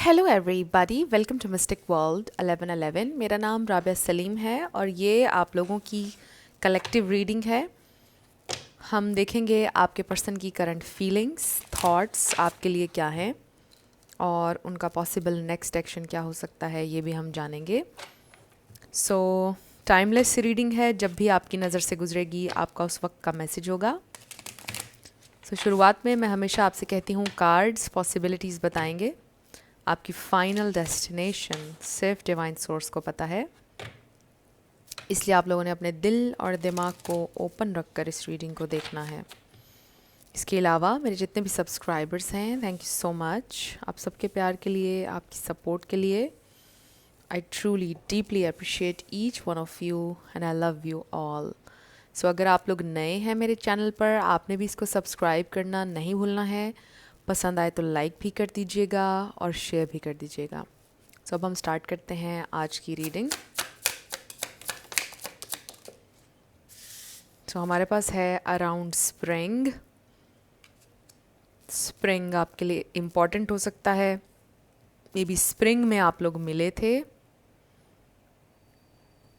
Hello everybody, welcome to mystic world 1111। मेरा नाम राबिया सलीम है और ये आप लोगों की कलेक्टिव रीडिंग है। हम देखेंगे आपके पर्सन की करंट फीलिंग्स, थॉट्स आपके लिए क्या हैं और उनका पॉसिबल नेक्स्ट एक्शन क्या हो सकता है, ये भी हम जानेंगे। सो टाइमलेस रीडिंग है, जब भी आपकी नज़र से गुजरेगी आपका उस वक्त का मैसेज होगा। शुरुआत में मैं हमेशा आपसे कहती हूँ कार्ड्स पॉसिबिलिटीज़ बताएंगे, आपकी फाइनल डेस्टिनेशन सिर्फ डिवाइन सोर्स को पता है, इसलिए आप लोगों ने अपने दिल और दिमाग को ओपन रखकर इस रीडिंग को देखना है। इसके अलावा मेरे जितने भी सब्सक्राइबर्स हैं, थैंक यू सो मच आप सबके प्यार के लिए, आपकी सपोर्ट के लिए। I truly deeply appreciate each one of you and I love you all. So अगर आप लोग नए हैं मेरे चैनल पर, आपने भी इसको सब्सक्राइब करना नहीं भूलना है। पसंद आए तो लाइक भी कर दीजिएगा और शेयर भी कर दीजिएगा। सो अब हम स्टार्ट करते हैं आज की रीडिंग। सो हमारे पास है अराउंड स्प्रिंग। स्प्रिंग आपके लिए इम्पॉर्टेंट हो सकता है, मे बी स्प्रिंग में आप लोग मिले थे।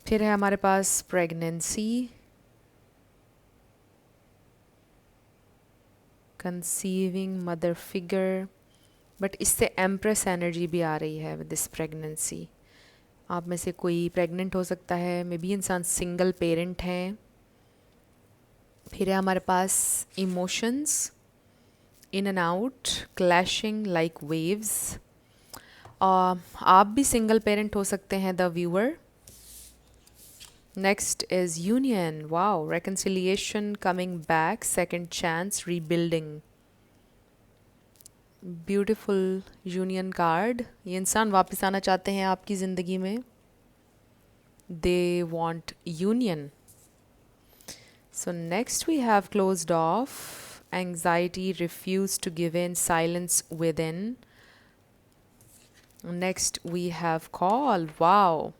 फिर है हमारे पास pregnancy, conceiving mother figure, but इससे एम्प्रेस एनर्जी भी आ रही है विद दिस प्रेगनेंसी। आप में से कोई प्रेग्नेंट हो सकता है, मे बी इंसान सिंगल पेरेंट हैं। फिर है हमारे पास emotions, in and out, clashing like waves. आप भी सिंगल पेरेंट हो सकते हैं the viewer. Next is union, wow, reconciliation, coming back, second chance, rebuilding. Beautiful union card. ये इंसान वापस आना चाहते हैं आपकी ज़िंदगी में, they want union. So next we have closed off, anxiety, refuse to give in, silence within. Next we have call, wow.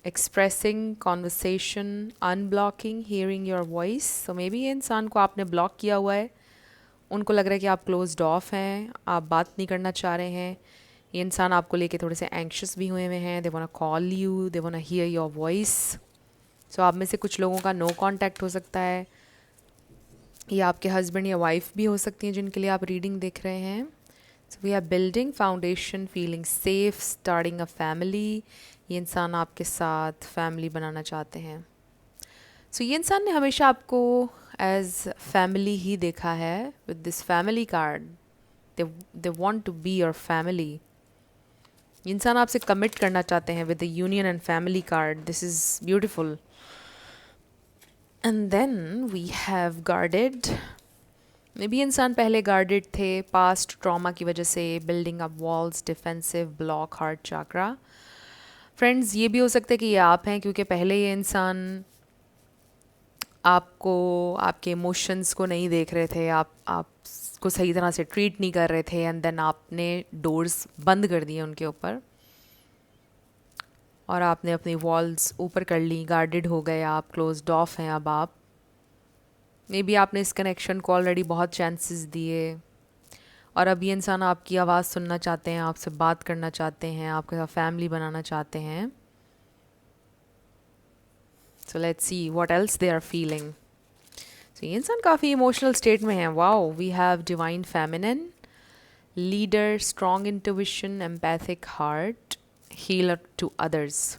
Expressing, conversation, unblocking, hearing your voice. So maybe ये इंसान को आपने ब्लॉक किया हुआ है, उनको लग रहा है कि आप क्लोज्ड ऑफ हैं, आप बात नहीं करना चाह रहे हैं। ये इंसान आपको लेके थोड़े से एंक्शस भी हुए हैं, they want call you, they want hear your voice. So आप में से कुछ लोगों का नो कांटेक्ट हो सकता है, ये आपके हस्बैंड या वाइफ भी हो सकती हैं जिनके लिए आप रीडिंग देख रहे हैं। So we are building foundation, feeling safe, starting a family. ये इंसान आपके साथ फैमिली बनाना चाहते हैं। सो ये इंसान ने हमेशा आपको एज फैमिली ही देखा है with this family card. They want to be your family. ये इंसान आपसे कमिट करना चाहते हैं with the union and family card. This is beautiful. And then we have guarded. May B इंसान पहले गार्डेड थे पास्ट ट्रॉमा की वजह से, building up walls, defensive, block, heart chakra. Friends, ये भी हो सकता है कि ये आप हैं, क्योंकि पहले ये इंसान आपको, आपके इमोशंस को नहीं देख रहे थे, आपको सही तरह से ट्रीट नहीं कर रहे थे, एंड देन आपने डोर्स बंद कर दिए उनके ऊपर और आपने अपनी वॉल्स ऊपर कर ली, गार्डेड हो गए आप, क्लोज्ड ऑफ हैं अब आप। मे बी आपने इस कनेक्शन को ऑलरेडी बहुत चांसेस दिए और अब ये इंसान आपकी आवाज़ सुनना चाहते हैं, आपसे बात करना चाहते हैं, आपके साथ फैमिली बनाना चाहते हैं। So let's see what else they are feeling. So ये इंसान काफ़ी इमोशनल स्टेट में है। Wow, we have divine feminine, leader, strong intuition, empathic heart, healer to others.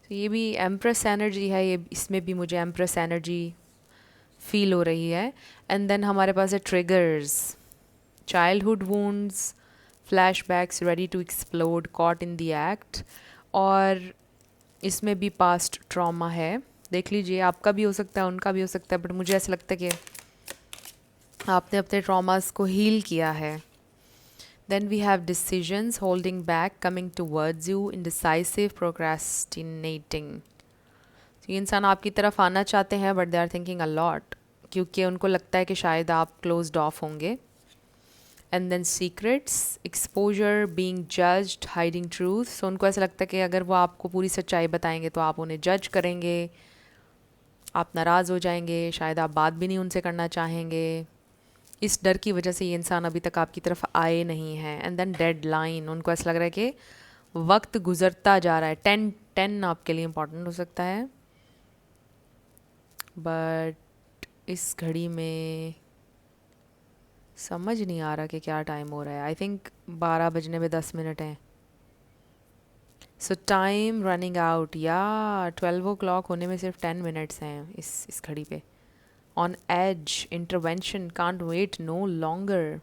ये भी एम्प्रेस एनर्जी है, ये इसमें भी मुझे एम्प्रेस एनर्जी फील हो रही है। एंड देन हमारे पास है triggers, childhood wounds, flashbacks ready to explode, caught in the act. और इसमें भी पास्ट ट्रॉमा है, देख लीजिए, आपका भी हो सकता है, उनका भी हो सकता है, बट मुझे ऐसा लगता है कि आपने अपने ट्रॉमास को हील किया है। Then we have decisions, holding back, coming towards you, indecisive, procrastinating. ये इंसान आपकी तरफ आना चाहते हैं but they are thinking a lot, क्योंकि उनको लगता है कि शायद आप क्लोज्ड ऑफ होंगे। And then secrets, exposure, being judged, hiding truth. So उनको ऐसा लगता है कि अगर वो आपको पूरी सच्चाई बताएंगे तो आप उन्हें जज करेंगे, आप नाराज़ हो जाएंगे, शायद आप बात भी नहीं उनसे करना चाहेंगे। इस डर की वजह से ये इंसान अभी तक आपकी तरफ आए नहीं हैं। एंड देन डेडलाइन, उनको ऐसा लग रहा है कि वक्त गुजरता जा रहा है। 10 आपके लिए इम्पोर्टेंट हो सकता है, बट इस घड़ी में समझ नहीं आ रहा कि क्या टाइम हो रहा है। आई थिंक 12 बजने में 10 मिनट हैं। सो टाइम रनिंग आउट, या 12 o'clock होने में सिर्फ 10 मिनट्स हैं इस घड़ी पे। On edge, intervention, can't wait no longer.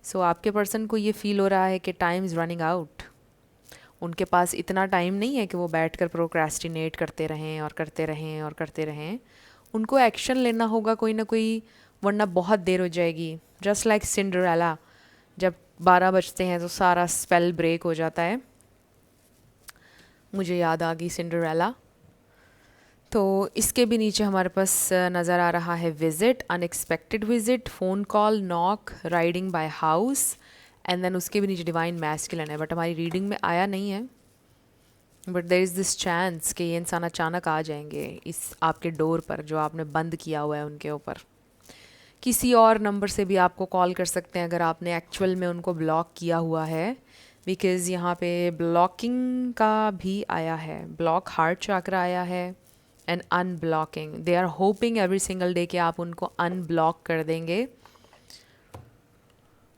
So आपके पर्सन को ये फील हो रहा है कि टाइम इज़ रनिंग आउट। उनके पास इतना टाइम नहीं है कि वो बैठ कर प्रोक्रेस्टिनेट करते रहें और करते रहें और करते रहें। उनको एक्शन लेना होगा कोई ना कोई, वरना बहुत देर हो जाएगी। जस्ट लाइक सिंड्रेला, जब 12 बजते हैं तो सारा स्पेल ब्रेक हो जाता है। मुझे याद आ गई सिंड्रेला। तो इसके भी नीचे हमारे पास नज़र आ रहा है visit, unexpected visit, phone call, knock, riding by house, and then उसके भी नीचे डिवाइन मैस्कुलिन है, बट हमारी रीडिंग में आया नहीं है। But there is this chance कि ये इंसान अचानक आ जाएंगे इस आपके डोर पर जो आपने बंद किया हुआ है उनके ऊपर। किसी और नंबर से भी आपको कॉल कर सकते हैं अगर आपने एक्चुअल में उनको ब्लॉक किया हुआ है, बिकॉज़ यहाँ पे ब्लॉकिंग का भी आया है, ब्लॉक हार्ट चक्र आया है, and unblocking. They are hoping every single day कि आप उनको अनब्लॉक कर देंगे,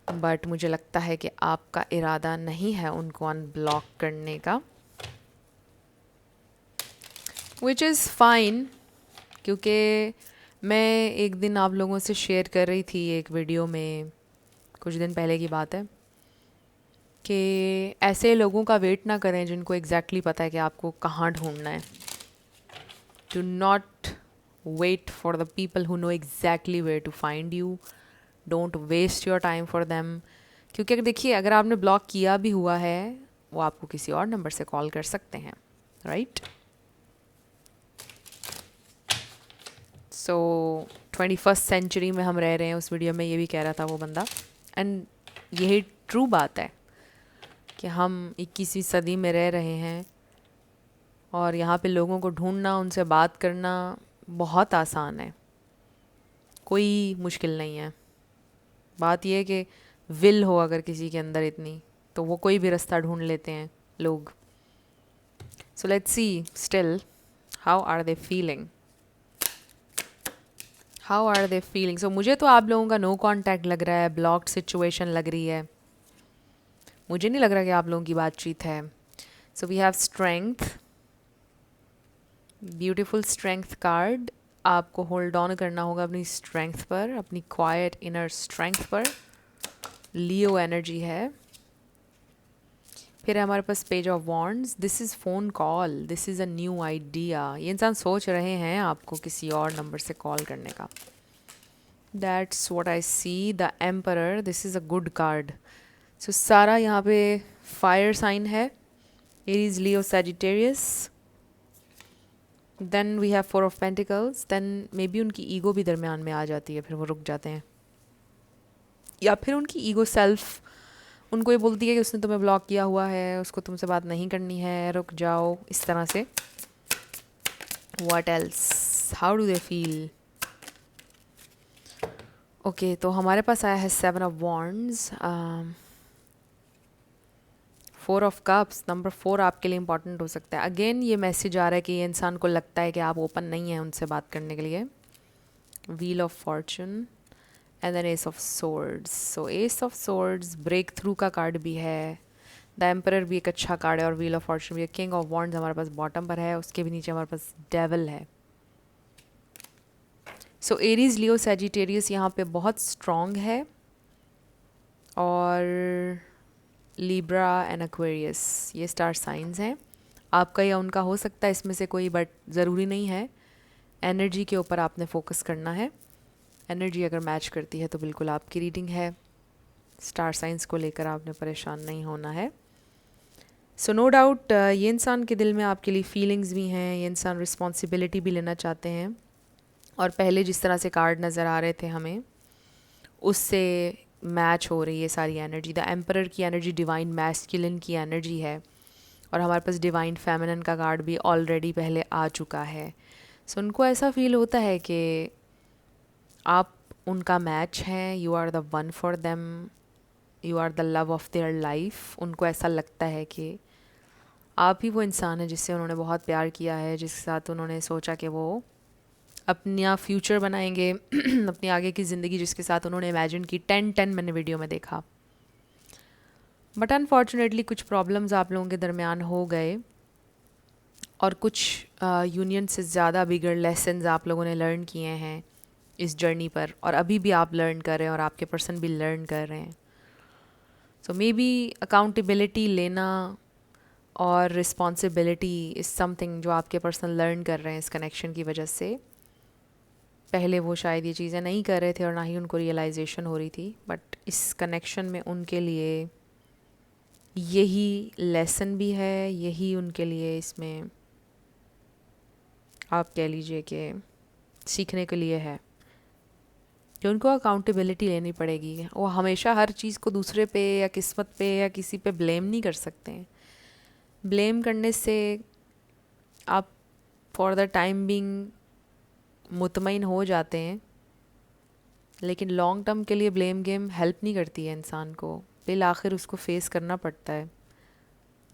बट मुझे लगता है कि आपका इरादा नहीं है उनको अनब्लॉक करने का, विच इज़ फाइन। क्योंकि मैं एक दिन आप लोगों से शेयर कर रही थी एक वीडियो में, कुछ दिन पहले की बात है, कि ऐसे लोगों का वेट ना करें जिनको एग्जैक्टली पता है कि आपको कहाँ ढूंढना है। Do not wait for the people who know exactly where to find you. Don't waste your time for them. क्योंकि देखिए, अगर आपने ब्लॉक किया भी हुआ है, वो आपको किसी और नंबर से कॉल कर सकते हैं, राइट? सो 21st सेंचुरी में हम रह रहे हैं, उस वीडियो में ये भी कह रहा था वो बंदा। एंड यही ट्रू बात है कि हम 21वीं सदी में रह रहे हैं और यहाँ पे लोगों को ढूंढना, उनसे बात करना बहुत आसान है, कोई मुश्किल नहीं है। बात यह है कि विल हो अगर किसी के अंदर इतनी, तो वो कोई भी रास्ता ढूंढ लेते हैं लोग। So let's see still how are they feeling, how are they feeling. So मुझे तो आप लोगों का नो कांटेक्ट लग रहा है, ब्लॉक्ड सिचुएशन लग रही है, मुझे नहीं लग रहा कि आप लोगों की बातचीत है। So we have strength, beautiful strength card. आपको होल्ड ऑन करना होगा अपनी स्ट्रेंथ पर, अपनी क्वाइट इनर स्ट्रेंथ पर। लियो एनर्जी है। फिर हमारे पास page of wands. This is phone call, this is a new idea. ये इंसान सोच रहे हैं आपको किसी और नंबर से कॉल करने का। That's what I see. The emperor, this is a good card. So सारा यहाँ पे फायर साइन है, Aries, Leo, Sagittarius. Then we have 4 of pentacles. Then maybe उनकी ईगो भी दरमियान में आ जाती है, फिर वो रुक जाते हैं, या फिर उनकी ईगो सेल्फ उनको ये बोलती है कि उसने तुम्हें ब्लॉक किया हुआ है, उसको तुमसे बात नहीं करनी है, रुक जाओ, इस तरह से। What else, how do they feel? Okay, तो हमारे पास आया है 7 of wands, 4 of cups. Number 4 आपके लिए इंपॉर्टेंट हो सकता है। अगेन ये मैसेज आ रहा है कि ये इंसान को लगता है कि आप ओपन नहीं हैं उनसे बात करने के लिए। Wheel of fortune and then ace of swords. So ace of swords break through का कार्ड भी है, द एम्परर भी एक अच्छा कार्ड है, और व्हील ऑफ फॉर्चून भी है। किंग ऑफ वॉन्ड्स हमारे पास बॉटम पर है, उसके भी नीचे हमारे पास डेविल है। सो एरीज, लियो, सैजिटेरियस यहाँ पे बहुत स्ट्रॉन्ग है, और लिब्रा एंड एक्वेरियस ये स्टार साइंस हैं। आपका या उनका हो सकता है इसमें से कोई, बट ज़रूरी नहीं है। एनर्जी के ऊपर आपने फोकस करना है, एनर्जी अगर मैच करती है तो बिल्कुल आपकी रीडिंग है। स्टार साइंस को लेकर आपने परेशान नहीं होना है। सो नो डाउट ये इंसान के दिल में आपके लिए फीलिंग्स भी हैं, ये इंसान रिस्पॉन्सिबिलिटी भी लेना चाहते हैं, और पहले जिस तरह से कार्ड नज़र आ रहे थे हमें, उससे मैच हो रही है सारी एनर्जी। द एम्परर की एनर्जी डिवाइन मैस्कुलिन की एनर्जी है, और हमारे पास डिवाइन फेमिनिन का कार्ड भी ऑलरेडी पहले आ चुका है। सो उनको ऐसा फील होता है कि आप उनका मैच है, you are the one for them, you are the love of their life. उनको ऐसा लगता है कि आप ही वो इंसान है जिससे उन्होंने बहुत प्यार किया है, जिसके साथ उन्होंने सोचा कि वो अपना फ्यूचर बनाएंगे अपनी आगे की ज़िंदगी, जिसके साथ उन्होंने इमेजिन की। 10 मैंने वीडियो में देखा। बट अनफॉर्चुनेटली कुछ प्रॉब्लम्स आप लोगों के दरमियान हो गए और कुछ यूनियन से ज़्यादा बिगड़ लेसन्स आप लोगों ने लर्न किए हैं इस जर्नी पर, और अभी भी आप लर्न कर रहे हैं और आपके पर्सन भी लर्न कर रहे हैं। सो मे बी अकाउंटेबिलिटी लेना और रिस्पॉन्सिबिलिटी इज़ समथिंग जो आपके पर्सन लर्न कर रहे हैं इस कनेक्शन की वजह से। पहले वो शायद ये चीज़ें नहीं कर रहे थे और ना ही उनको रियलाइजेशन हो रही थी, बट इस कनेक्शन में उनके लिए यही लेसन भी है, यही उनके लिए इसमें आप कह लीजिए कि सीखने के लिए है कि उनको अकाउंटेबिलिटी लेनी पड़ेगी। वो हमेशा हर चीज़ को दूसरे पे या किस्मत पे या किसी पे ब्लेम नहीं कर सकते हैं। ब्लेम करने से आप फॉर द टाइम बीइंग मुतमईन हो जाते हैं, लेकिन लॉन्ग टर्म के लिए ब्लेम गेम हेल्प नहीं करती है इंसान को। बिल आखिर उसको फेस करना पड़ता है।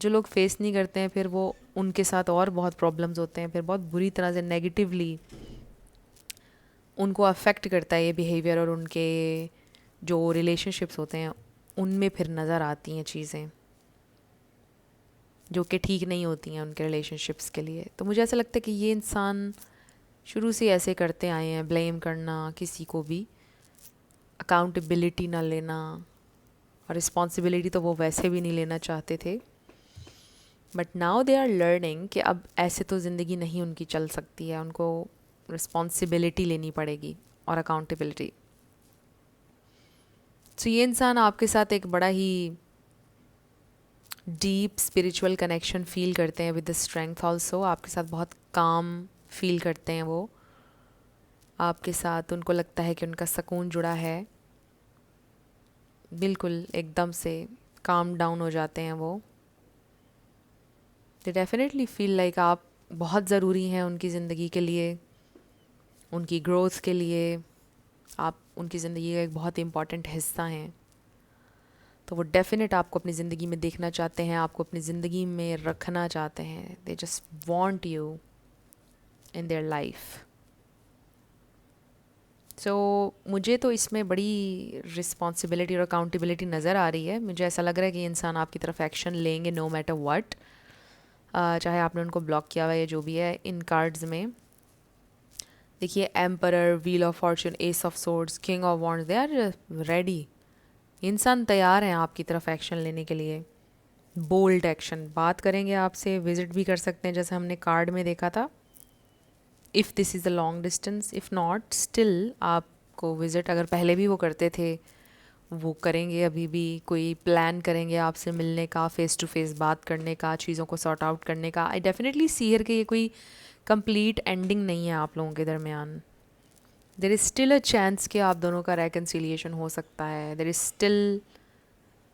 जो लोग फेस नहीं करते हैं फिर वो उनके साथ और बहुत प्रॉब्लम्स होते हैं, फिर बहुत बुरी तरह से नेगेटिवली उनको अफेक्ट करता है ये बिहेवियर, और उनके जो रिलेशनशिप्स होते हैं उनमें फिर नज़र आती हैं चीज़ें जो कि ठीक नहीं होती हैं उनके रिलेशनशिप्स के लिए। तो मुझे ऐसा लगता है कि ये इंसान शुरू से ऐसे करते आए हैं, ब्लेम करना किसी को भी, अकाउंटेबिलिटी ना लेना, और रिस्पॉन्सिबिलिटी तो वो वैसे भी नहीं लेना चाहते थे। But now they are learning कि अब ऐसे तो ज़िंदगी नहीं उनकी चल सकती है, उनको रिस्पॉन्सिबिलिटी लेनी पड़ेगी और अकाउंटेबिलिटी। तो ये इंसान आपके साथ एक बड़ा ही डीप स्पिरिचुअल कनेक्शन फील करते हैं विद द स्ट्रेंथ ऑल्सो। आपके साथ बहुत काम फील करते हैं वो आपके साथ। उनको लगता है कि उनका सुकून जुड़ा है, बिल्कुल एकदम से काम डाउन हो जाते हैं वो। दे डेफिनेटली फील लाइक आप बहुत ज़रूरी हैं उनकी ज़िंदगी के लिए, उनकी ग्रोथ के लिए। आप उनकी ज़िंदगी का एक बहुत इम्पॉर्टेंट हिस्सा हैं। तो वो डेफिनेट आपको अपनी ज़िंदगी में देखना चाहते हैं, आपको अपनी ज़िंदगी में रखना चाहते हैं। They just want you in their life. So मुझे तो इसमें बड़ी रिस्पॉन्सिबिलिटी और अकाउंटेबिलिटी नज़र आ रही है। मुझे ऐसा लग रहा है कि इंसान आपकी तरफ एक्शन लेंगे नो मैटर व्हाट, चाहे आपने उनको ब्लॉक किया हुआ या जो भी है। इन कार्ड्स में देखिए emperor, wheel of fortune, ace of swords, king of wands, they are ready. इंसान तैयार हैं आपकी तरफ एक्शन लेने के लिए, बोल्ड एक्शन। बात करेंगे आपसे, विजिट भी कर सकते हैं जैसे हमने कार्ड में देखा था, if this is a long distance. If not still आपको विज़िट अगर पहले भी वो करते थे वो करेंगे, अभी भी कोई प्लान करेंगे आपसे मिलने का, फ़ेस टू फेस बात करने का, चीज़ों को सॉर्ट आउट करने का। आई डेफिनेटली सी हियर कि ये कोई कंप्लीट एंडिंग नहीं है आप लोगों के दरमियान। There is still a chance कि आप दोनों का रेकन्सिलिएशन हो सकता है। देर इज़ स्टिल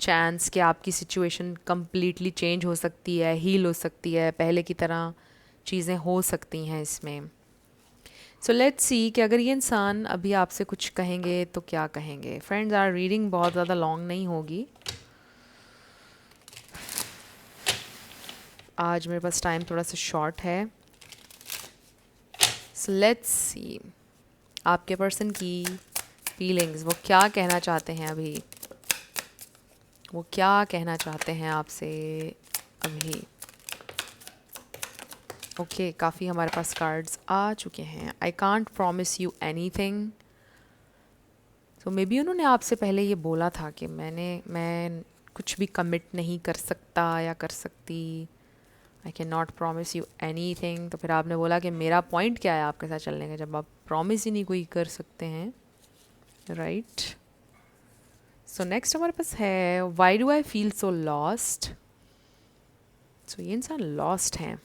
चांस कि आपकी सिचुएशन कम्प्लीटली चेंज हो सकती है, हील हो सकती है, पहले की तरह चीज़ें हो सकती हैं इसमें। सो लेट्स सी कि अगर ये इंसान अभी आपसे कुछ कहेंगे तो क्या कहेंगे। फ्रेंड्स, आर रीडिंग बहुत ज़्यादा लॉन्ग नहीं होगी, आज मेरे पास टाइम थोड़ा सा शॉर्ट है। सो लेट्स सी आपके पर्सन की फीलिंग्स, वो क्या कहना चाहते हैं अभी, वो क्या कहना चाहते हैं आपसे अभी। ओके, काफ़ी हमारे पास कार्ड्स आ चुके हैं। I can't promise you anything. तो मे बी उन्होंने आपसे पहले ये बोला था कि मैं कुछ भी कमिट नहीं कर सकता या कर सकती, I can not promise you anything. तो फिर आपने बोला कि मेरा पॉइंट क्या है आपके साथ चलने का जब आप प्रॉमिस ही नहीं कोई कर सकते हैं, राइट। सो नेक्स्ट हमारे पास है why do I feel so lost. So ये इंसान लॉस्ट हैं।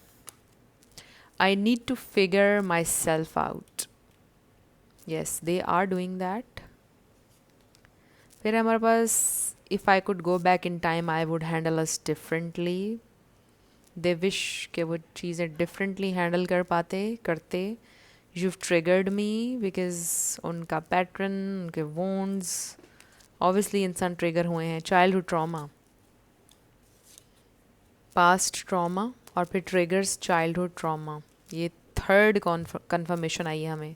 I need to figure myself out. Yes, they are doing that. फिर हमारे पास if I could go back in time, I would handle us differently. They wish कि वो चीज़ें differently handle करते, you've triggered me because उनका pattern, उनके वोन्ड्स obviously इंसान trigger हुए हैं. चाइल्डहुड ट्रॉमा, पास्ट ट्रॉमा और फिर ट्रिगर्स चाइल्डहुड ट्रॉमा. ये थर्ड कन्फर्मेशन आई है हमें.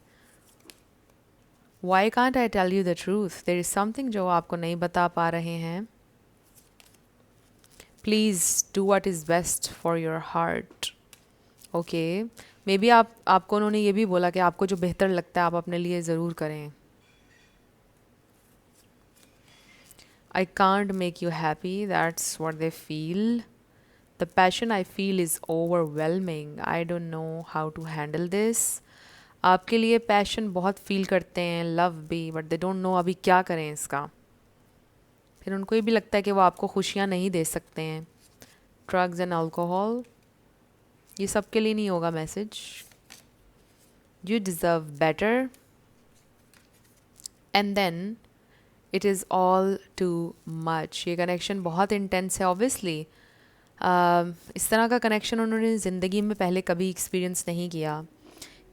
Why can't I tell you the truth? There is something जो आपको नहीं बता पा रहे हैं. Please do what is best for your heart. Okay, maybe आपको उन्होंने ये भी बोला कि आपको जो बेहतर लगता है आप अपने लिए ज़रूर करें. I can't make you happy, that's what they feel. The passion I feel is overwhelming, I don't know how to handle this. आपके लिए पैशन बहुत फील करते हैं, लव भी, बट दे डोंट नो अभी क्या करें इसका. फिर उनको ये भी लगता है कि वो आपको खुशियाँ नहीं दे सकते हैं. ड्रग्स एंड अल्कोहल, ये सब के लिए नहीं होगा message. You deserve better and then it is all too much. ये कनेक्शन बहुत इंटेंस है ऑब्वियसली. इस तरह का कनेक्शन उन्होंने ज़िंदगी में पहले कभी एक्सपीरियंस नहीं किया.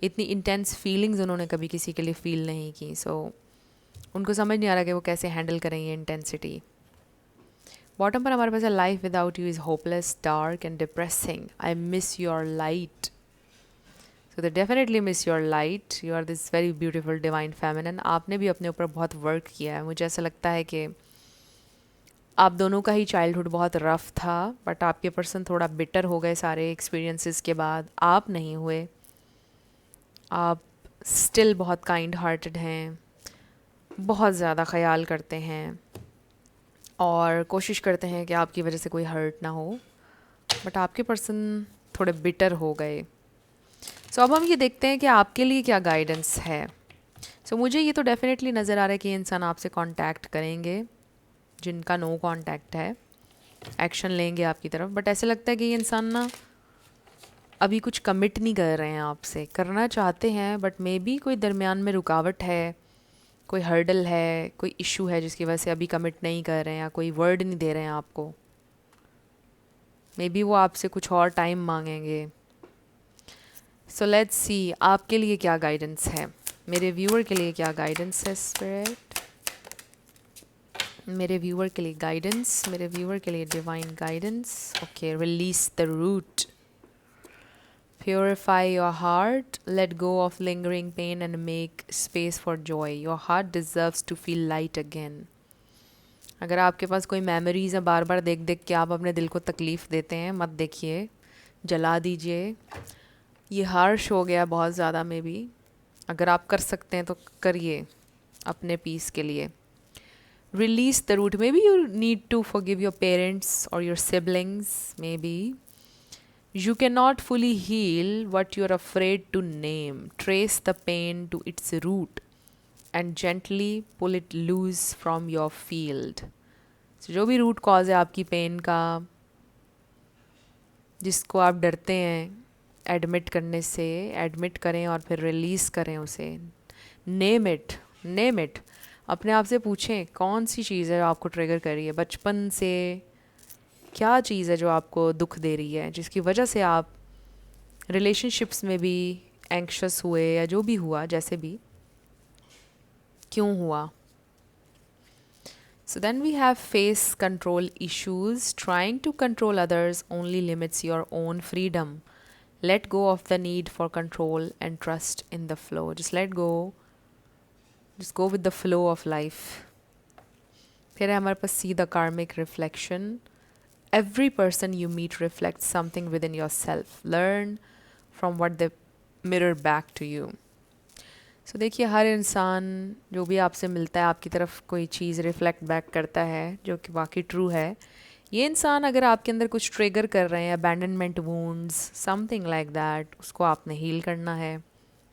इतनी इंटेंस फीलिंग्स उन्होंने कभी किसी के लिए फ़ील नहीं की. सो उनको समझ नहीं आ रहा कि वो कैसे हैंडल करें ये इंटेंसिटी. बॉटम पर हमारे पास है life without you is hopeless, dark and depressing. I miss your light. So they definitely miss your light. You are this very beautiful divine feminine. आपने भी अपने ऊपर बहुत वर्क किया है. मुझे ऐसा लगता है कि आप दोनों का ही चाइल्डहुड बहुत रफ था, बट आपके पर्सन थोड़ा बिटर हो गए सारे एक्सपीरियंसेस के बाद. आप नहीं हुए. आप स्टिल बहुत काइंड हार्टेड हैं, बहुत ज़्यादा ख्याल करते हैं और कोशिश करते हैं कि आपकी वजह से कोई हर्ट ना हो, बट आपके पर्सन थोड़े बिटर हो गए. सो अब हम ये देखते हैं कि आपके लिए क्या गाइडेंस है. सो मुझे ये तो डेफिनेटली नज़र आ रहा है कि ये इंसान आपसे कांटेक्ट करेंगे. जिनका नो कांटेक्ट है एक्शन लेंगे आपकी तरफ, बट ऐसे लगता है कि ये इंसान ना अभी कुछ कमिट नहीं कर रहे हैं आपसे. करना चाहते हैं बट मे बी कोई दरमियान में रुकावट है, कोई हर्डल है, कोई इशू है जिसकी वजह से अभी कमिट नहीं कर रहे हैं या कोई वर्ड नहीं दे रहे हैं आपको. मे बी वो आपसे कुछ और टाइम मांगेंगे. सो लेट्स सी आपके लिए क्या गाइडेंस है, मेरे व्यूअर के लिए क्या गाइडेंस है. स्पिरिट, मेरे व्यूअर के लिए गाइडेंस, मेरे व्यूअर के लिए divine guidance. Okay, release the root, purify your heart, let go of lingering pain and make space for joy. Your heart deserves to feel light again. अगर आपके पास कोई मेमोरीज़ हैं बार बार देख देख के आप अपने दिल को तकलीफ़ देते हैं, मत देखिए, जला दीजिए. ये हार्श हो गया बहुत ज़्यादा. में भी अगर आप कर सकते हैं तो करिए अपने पीस के लिए. Release the root. Maybe you need to forgive your parents और your siblings. Maybe you cannot fully heal what you are afraid to name. Trace the pain to its root and gently pull it loose from your field. So, जो भी root cause है आपकी pen का, जिसको आप डरते हैं admit करने से, एडमिट करें और फिर रिलीज़ करें उसे. Name it, name it. अपने आप से पूछें कौन सी चीज़ है जो आपको ट्रिगर कर रही है. बचपन से क्या चीज़ है जो आपको दुख दे रही है, जिसकी वजह से आप रिलेशनशिप्स में भी एंक्शस हुए या जो भी हुआ, जैसे भी क्यों हुआ. So then we have face control issues. Trying to control others only limits your own freedom. Let go of the need for control and trust in the flow. Just let go, just go with the flow of life. फिर है हमारे पास see the karmic reflection. Every person you meet reflects something within yourself. Learn from what they mirror back to you. So देखिए, हर इंसान जो भी आपसे मिलता है आपकी तरफ कोई चीज़ रिफ्लेक्ट बैक करता है जो कि वाकई ट्रू है. ये इंसान अगर आपके अंदर कुछ ट्रिगर कर रहे हैं, abandonment wounds, something like that, उसको आपने हील करना है.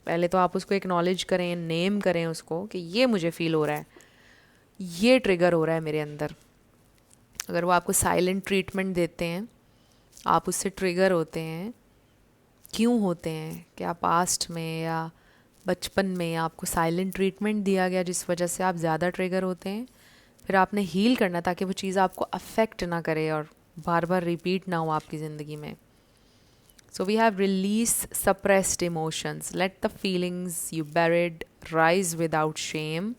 पहले तो आप उसको एक्नॉलेज करें, नेम करें उसको कि ये मुझे फील हो रहा है, ये ट्रिगर हो रहा है मेरे अंदर. अगर वो आपको साइलेंट ट्रीटमेंट देते हैं, आप उससे ट्रिगर होते हैं, क्यों होते हैं? क्या पास्ट में या बचपन में आपको साइलेंट ट्रीटमेंट दिया गया जिस वजह से आप ज़्यादा ट्रिगर होते हैं? फिर आपने हील करना ताकि वो चीज़ आपको अफेक्ट ना करे और बार बार रिपीट ना हो आपकी ज़िंदगी में. So we have release suppressed emotions. Let the feelings you buried rise without shame.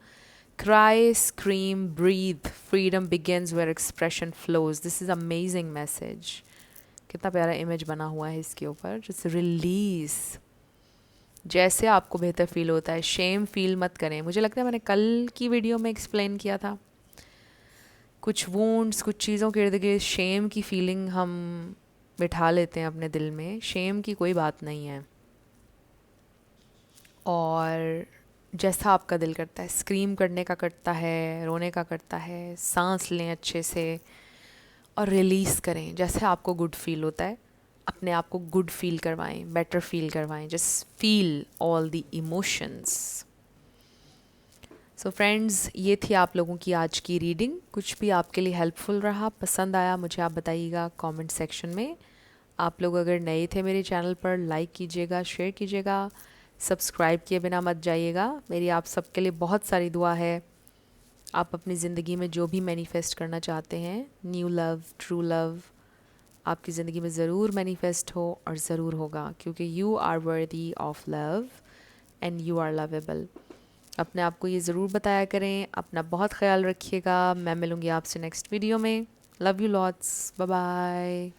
Cry, scream, breathe. Freedom begins where expression flows. This is amazing message. कितना प्यारा इमेज बना हुआ है इसके ऊपर. Just release. जैसे आपको बेहतर फील होता है. शेम फील मत करें. मुझे लगता है मैंने कल की वीडियो में एक्सप्लेन किया था. कुछ वूंड्स, कुछ चीज़ों के इर्द गिर्द शेम की फीलिंग हम बिठा लेते हैं अपने दिल में. शेम की कोई बात नहीं है. और जैसा आपका दिल करता है, स्क्रीम करने का करता है, रोने का करता है, सांस लें अच्छे से और रिलीज़ करें. जैसे आपको गुड फील होता है, अपने आप को गुड फील करवाएं, बेटर फील करवाएं. Just feel all the emotions. So friends, ये थी आप लोगों की आज की रीडिंग. कुछ भी आपके लिए हेल्पफुल रहा, पसंद आया, मुझे आप बताइएगा कमेंट सेक्शन में. आप लोग अगर नए थे मेरे चैनल पर, लाइक कीजिएगा, शेयर कीजिएगा, सब्सक्राइब किए बिना मत जाइएगा. मेरी आप सबके लिए बहुत सारी दुआ है. आप अपनी ज़िंदगी में जो भी मैनिफेस्ट करना चाहते हैं, न्यू लव, ट्रू लव, आपकी ज़िंदगी में ज़रूर मैनिफेस्ट हो और ज़रूर होगा. क्योंकि you are worthy of love and you are lovable. अपने आप को ये ज़रूर बताया करें. अपना बहुत ख्याल रखिएगा. मैं मिलूँगी आपसे नेक्स्ट वीडियो में. Love you lots. Bye bye.